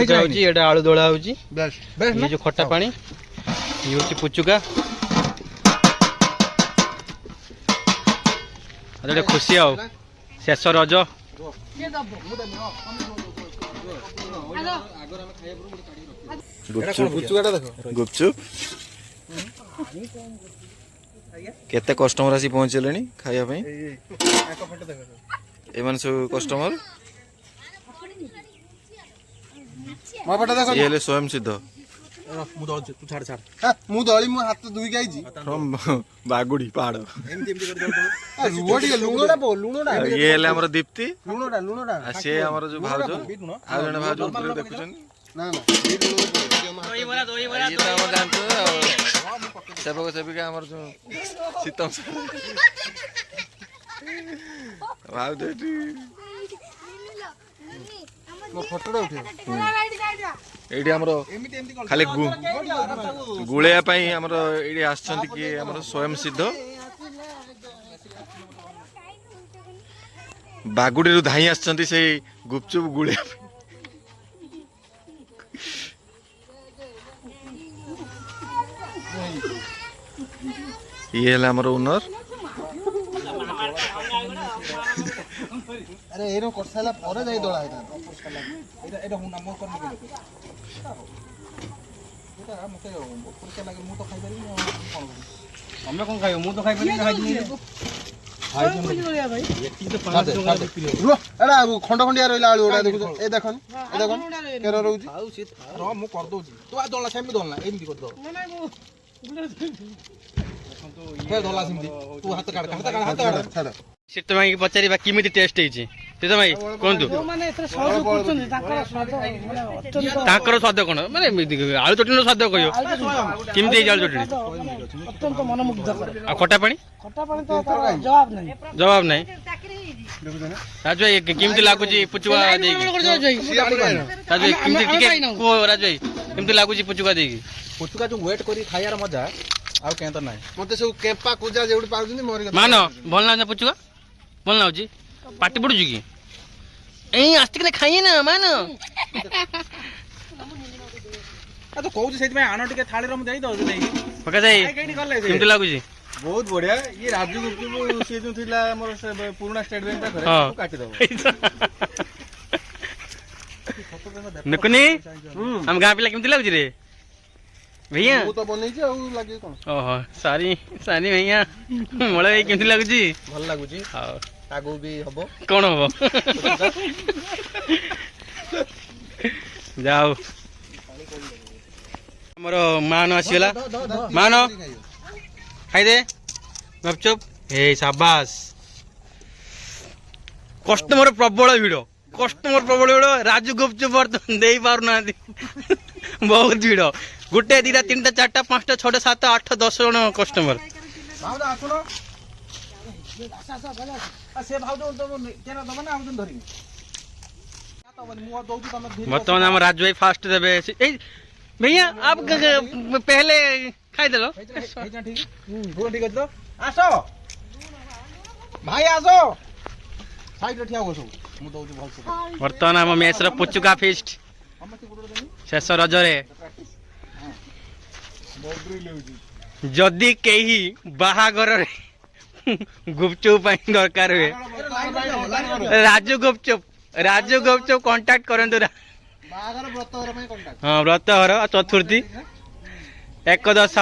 ଭଜା ହଉଛି, ଏଟା ଆଳୁ ଦୋଳା ହଉଛି, ये जो खट्टा पानी ये हूँ पुचुका खुशी आओ शेष रज गुपचुप केते कस्टमर आसी पहुँचले खाया एमान सब कस्टमर ये स्वयं सिद्ध बागुड़ी पहाड़ ये हमर दीप्ति सी आम जो भाज आ जने भाज देखुन सेवक सेविका आम जो शीतम भाव ये खाली गुड़िया ये आसछंती कि हमर स्वयं सिद्ध बागुड़ी धाई आसछंती से गुपचुप गुड़िया ये हमर ओनर अरे एरो करसाला परे जाई दोळा एटा एटा हुना मो करनी के एटा मते पुरके लागे मु तो खाइ पारि कोन हमें कोन खाइयो मु तो खाइ पारि खाइ दिनी खाइ दिनी भाई एटी तो 5 टका प्रिय एटा खंड खंडिया रहला आलू ओडा देखु ए देखन केरो रहउची आउ से र मु कर दोची तो आ दोला सेमी दोला एमती कर दो ना मु के दोला सेमी तू हाथ काढ हाथ काढ शीत भाई की पचारिबा किमिति टेस्ट हेछि शीत भाई कोंतु माने एथरे सहयोग करछन ताकर स्वाद कोन माने आलू चटनी रो स्वाद कहियो किमिति आलू चटनी अत्यंत मनमुग्धकर आ खट्टा पानी तो जवाब नहीं राजू भाई किमिति लागुची पुचुआ देगी राजू भाई किमिति टिके को राजू भाई किमिति लागुची पुचुआ देगी पुचुका जो वेट करी खायार मजा आउ कें तो नाही मते सब केपा कुजा जेउडी पाउछनी मोर मानो भल ना पुचुआ भल ना होची पाटी पडुची की ए आस्तिक ने खाइए ना मानो आ तो कहू सेति में आनो टिके थाली रो म देई दो देई पका जाई किमिति लागुची बहुत बढ़िया ये राजू गुप्तु से जो थिला मोर पुराना स्टेट बैंक पाखरे काटी दो नकुनी हम गां पिला किमिति लागुची रे भैया वो तो बनै छी आ लागे कोन ओहो सारी सारी भैया मोळे किमिति लागुची भल लागुची हां तागु भी हबो कोन हबो जाओ हमरो मानो आसीला मानो खाई दे गपचुप हे शाबाश कस्टमर प्रबल भिड़ राजू गुपचुप दे पार ना बहुत भिड़ गोटे दीटा तीन चार्टा पांचटा छटा सात 8 10 जन कस्टमर बर्तमान हम राजू भाई फास्ट देवे भैया आप पहले खाई देलो ठीक अछि आसो भाई आसो साइड रे ठिया होसो मु दउछु बहुत बर्तमान हम मेस रो पुचुका फेस्ट शेष रज रे जदि केही बाहागर रे गुपचुप दरकार हुए राजू गुपचुप कांटेक्ट करंतु हाँ व्रतहर चतुर्थी 1 10